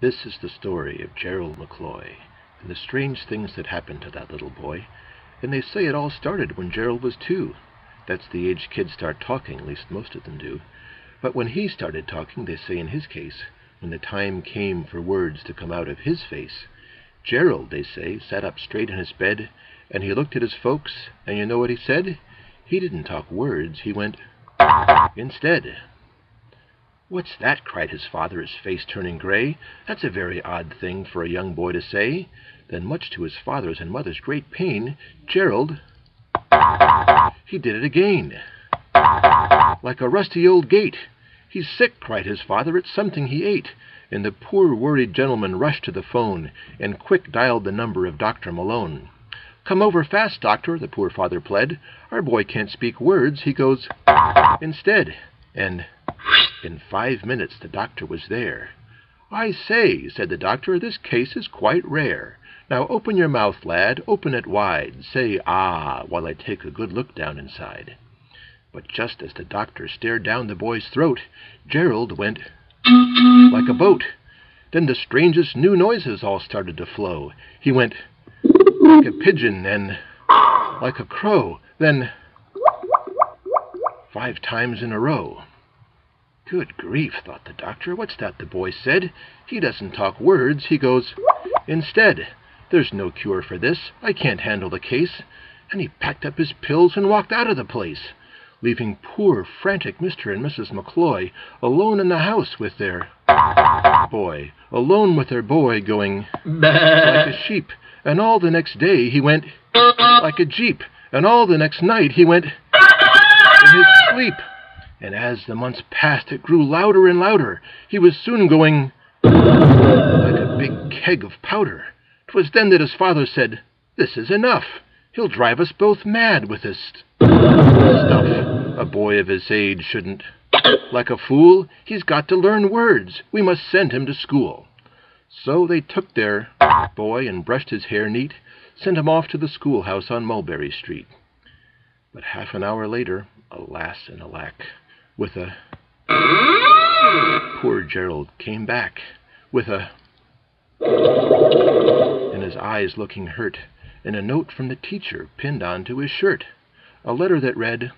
This is the story of Gerald McCloy and the strange things that happened to that little boy. And they say it all started when Gerald was 2. That's the age kids start talking, at least most of them do. But when he started talking, they say in his case, when the time came for words to come out of his face, Gerald, they say, sat up straight in his bed, and he looked at his folks, and you know what he said? He didn't talk words, he went instead. "What's that?" cried his father, his face turning gray. "That's a very odd thing for a young boy to say." Then, much to his father's and mother's great pain, Gerald, he did it again, like a rusty old gate. "He's sick," cried his father, "it's something he ate." And the poor worried gentleman rushed to the phone, and quick dialed the number of Dr. Malone. "Come over fast, doctor," the poor father pled. "Our boy can't speak words, he goes instead." And in 5 minutes the doctor was there. "I say," said the doctor, "this case is quite rare. Now open your mouth, lad, open it wide. Say, 'Ah,' while I take a good look down inside." But just as the doctor stared down the boy's throat, Gerald went like a boat. Then the strangest new noises all started to flow. He went like a pigeon, and like a crow, then 5 times in a row. "Good grief," thought the doctor, "what's that the boy said? He doesn't talk words, he goes instead. There's no cure for this, I can't handle the case." And he packed up his pills and walked out of the place, leaving poor, frantic Mr. and Mrs. McCloy alone in the house with their boy, going like a sheep. And all the next day he went like a jeep, and all the next night he went in his sleep. And as the months passed, it grew louder and louder. He was soon going like a big keg of powder. 'Twas then that his father said, "This is enough. He'll drive us both mad with this stuff. A boy of his age shouldn't like a fool. He's got to learn words. We must send him to school." So they took their boy and brushed his hair neat, sent him off to the schoolhouse on Mulberry Street. But half an hour later, alas and alack, with a poor Gerald came back with a in his eyes looking hurt, and a note from the teacher pinned onto his shirt. A letter that read,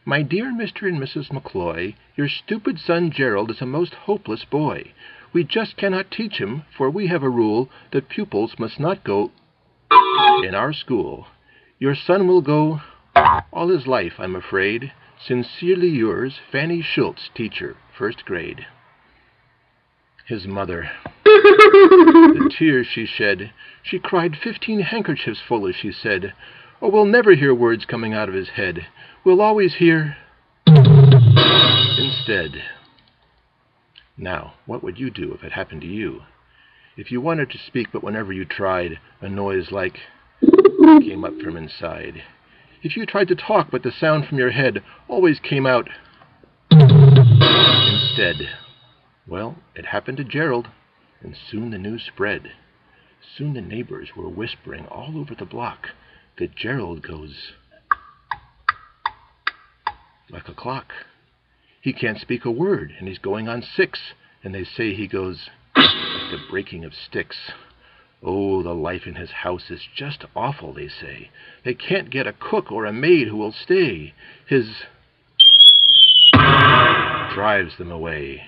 "My dear Mr. and Mrs. McCloy, your stupid son Gerald is a most hopeless boy. We just cannot teach him, for we have a rule that pupils must not go in our school. Your son will go all his life, I'm afraid. Sincerely yours, Fanny Schultz, teacher, 1st grade." His mother, the tears she shed, she cried 15 handkerchiefs full as she said, "Oh, we'll never hear words coming out of his head. We'll always hear instead." Now, what would you do if it happened to you? If you wanted to speak, but whenever you tried, a noise like came up from inside. If you tried to talk, but the sound from your head always came out instead. Well, it happened to Gerald, and soon the news spread. Soon the neighbors were whispering all over the block that Gerald goes like a clock. He can't speak a word, and he's going on 6, and they say he goes like the breaking of sticks. Oh, the life in his house is just awful, they say. They can't get a cook or a maid who will stay. His drives them away.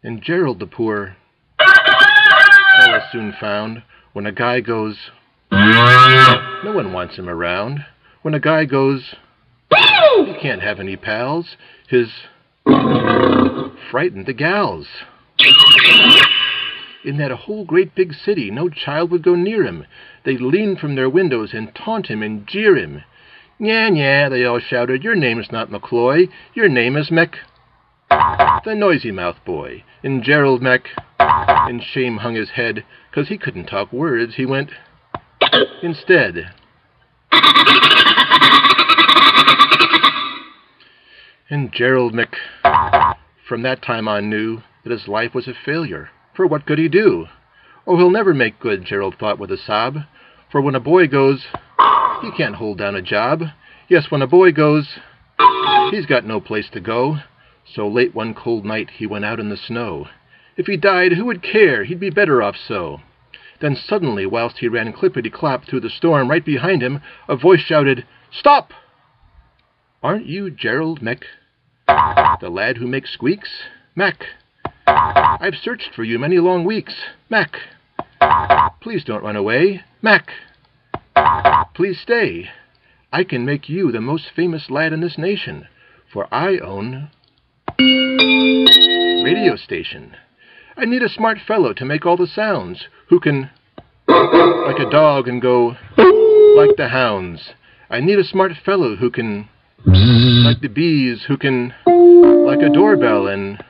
And Gerald, the poor fellow, soon found when a guy goes, no one wants him around. When a guy goes, he can't have any pals. His frightened the gals. In that whole great big city, no child would go near him. They'd lean from their windows and taunt him and jeer him. "Nya, nya," they all shouted, "your name's not McCloy, your name is the noisy mouth boy." And Gerald in shame hung his head, 'cause he couldn't talk words, he went instead. And Gerald from that time on knew that his life was a failure, for what could he do? Oh, he'll never make good, Gerald thought with a sob, for when a boy goes, he can't hold down a job. Yes, when a boy goes, he's got no place to go. So late one cold night he went out in the snow, If he died, who would care? He'd be better off so. Then suddenly, whilst he ran clippity-clop through the storm, right behind him, a voice shouted, "Stop! Aren't you Gerald the lad who makes squeaks? Mac, I've searched for you many long weeks. Mac, please don't run away. Mac, please stay. I can make you the most famous lad in this nation, for I own radio station. I need a smart fellow to make all the sounds, who can like a dog and go like the hounds. I need a smart fellow who can like the bees, who can like a doorbell and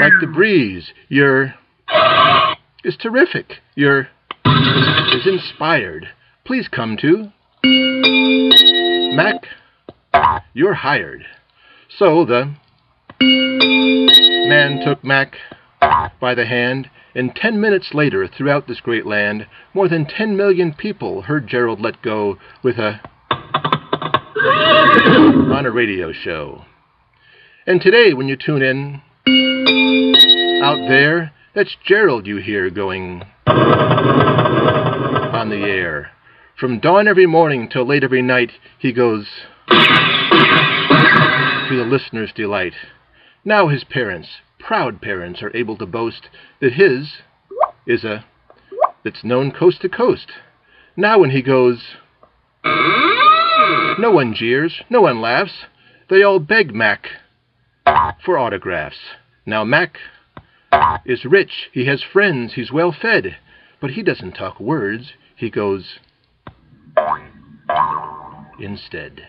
like the breeze. Your is terrific. Your is inspired. Please come to Mac. You're hired." So the man took Mac by the hand, and 10 minutes later, throughout this great land, more than 10 million people heard Gerald let go with a on a radio show. And today, when you tune in out there, that's Gerald you hear going on the air. From dawn every morning till late every night, he goes to the listener's delight. Now his parents, proud parents, are able to boast that his is that's known coast to coast. Now when he goes, no one jeers, no one laughs. They all beg Mac for autographs. Now Mac is rich, he has friends, he's well fed, but he doesn't talk words, he goes instead.